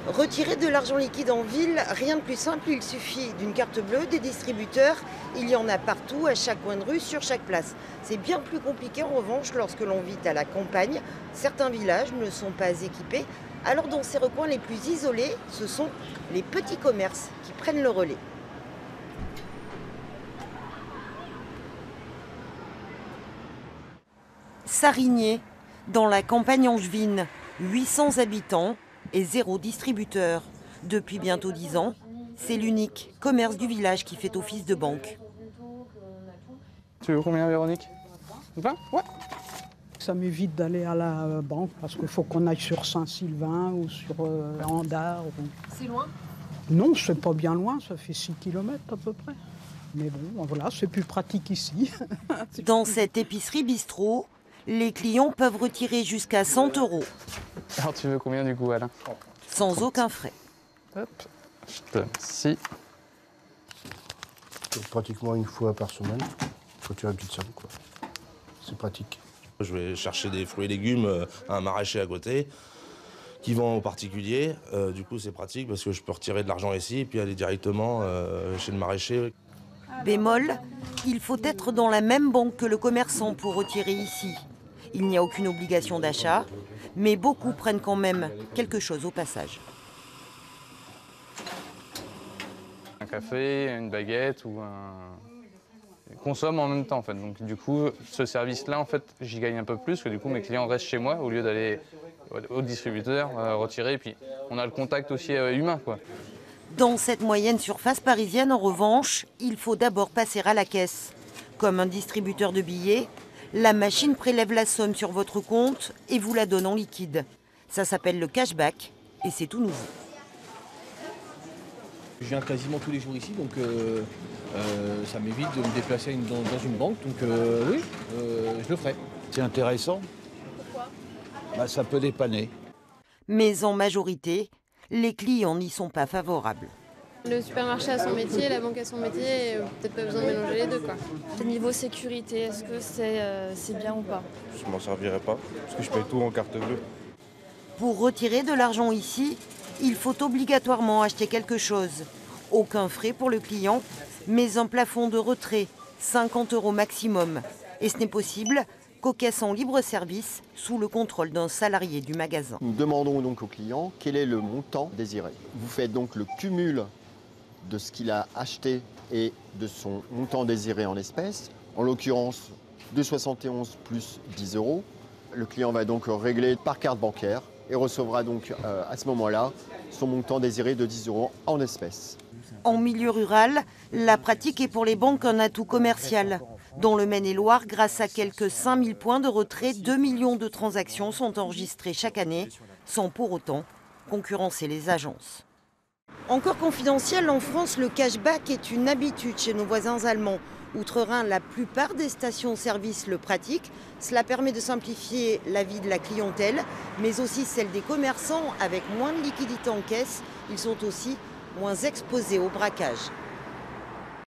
Retirer de l'argent liquide en ville, rien de plus simple, il suffit d'une carte bleue, des distributeurs. Il y en a partout, à chaque coin de rue, sur chaque place. C'est bien plus compliqué en revanche lorsque l'on vit à la campagne. Certains villages ne sont pas équipés. Alors dans ces recoins les plus isolés, ce sont les petits commerces qui prennent le relais. Sarigné, dans la campagne angevine, 800 habitants et 0 distributeur. Depuis bientôt 10 ans, c'est l'unique commerce du village qui fait office de banque. Tu veux combien, Véronique? 20? Ouais. Ça m'évite d'aller à la banque parce qu'il faut qu'on aille sur Saint-Sylvain ou sur Andard. C'est loin? Non, c'est pas bien loin, ça fait 6 km à peu près. Mais bon, voilà, c'est plus pratique ici. Dans cette épicerie bistrot, les clients peuvent retirer jusqu'à 100 €. Alors tu veux combien du coup, Alain? Sans aucun frais. Hop, je te donne ici. Pratiquement une fois par semaine, faut tirer une petite somme, quoi. C'est pratique. Je vais chercher des fruits et légumes à un maraîcher à côté qui vend aux particuliers. Du coup, c'est pratique parce que je peux retirer de l'argent ici et puis aller directement chez le maraîcher. Bémol, il faut être dans la même banque que le commerçant pour retirer ici. Il n'y a aucune obligation d'achat, mais beaucoup prennent quand même quelque chose au passage. Un café, une baguette ou un... Ils consomment en même temps en fait. Donc du coup, ce service-là, en fait, j'y gagne un peu plus, que du coup mes clients restent chez moi au lieu d'aller au distributeur retirer. Et puis on a le contact aussi humain, quoi. Dans cette moyenne surface parisienne, en revanche, il faut d'abord passer à la caisse. Comme un distributeur de billets, la machine prélève la somme sur votre compte et vous la donne en liquide. Ça s'appelle le cashback et c'est tout nouveau. Je viens quasiment tous les jours ici, donc ça m'évite de me déplacer dans une banque. Donc oui, je le ferai. C'est intéressant. Pourquoi? Ça peut dépanner. Mais en majorité, les clients n'y sont pas favorables. Le supermarché a son métier, la banque a son métier, et peut-être pas besoin de mélanger les deux, quoi. Niveau sécurité, est-ce que c'est bien ou pas? Je m'en servirai pas, parce que je paye tout en carte bleue. Pour retirer de l'argent ici, il faut obligatoirement acheter quelque chose. Aucun frais pour le client, mais un plafond de retrait, 50 € maximum. Et ce n'est possible qu'aux caisses en libre service, sous le contrôle d'un salarié du magasin. Nous demandons donc au client quel est le montant désiré. Vous faites donc le cumul de ce qu'il a acheté et de son montant désiré en espèces, en l'occurrence 2,71 plus 10 €. Le client va donc régler par carte bancaire et recevra donc à ce moment-là son montant désiré de 10 € en espèces. En milieu rural, la pratique est pour les banques un atout commercial. Dans le Maine-et-Loire, grâce à quelques 5000 points de retrait, 2 millions de transactions sont enregistrées chaque année, sans pour autant concurrencer les agences. Encore confidentiel, en France, le cashback est une habitude chez nos voisins allemands. Outre-Rhin, la plupart des stations-service le pratiquent. Cela permet de simplifier la vie de la clientèle, mais aussi celle des commerçants avec moins de liquidités en caisse. Ils sont aussi moins exposés au braquage.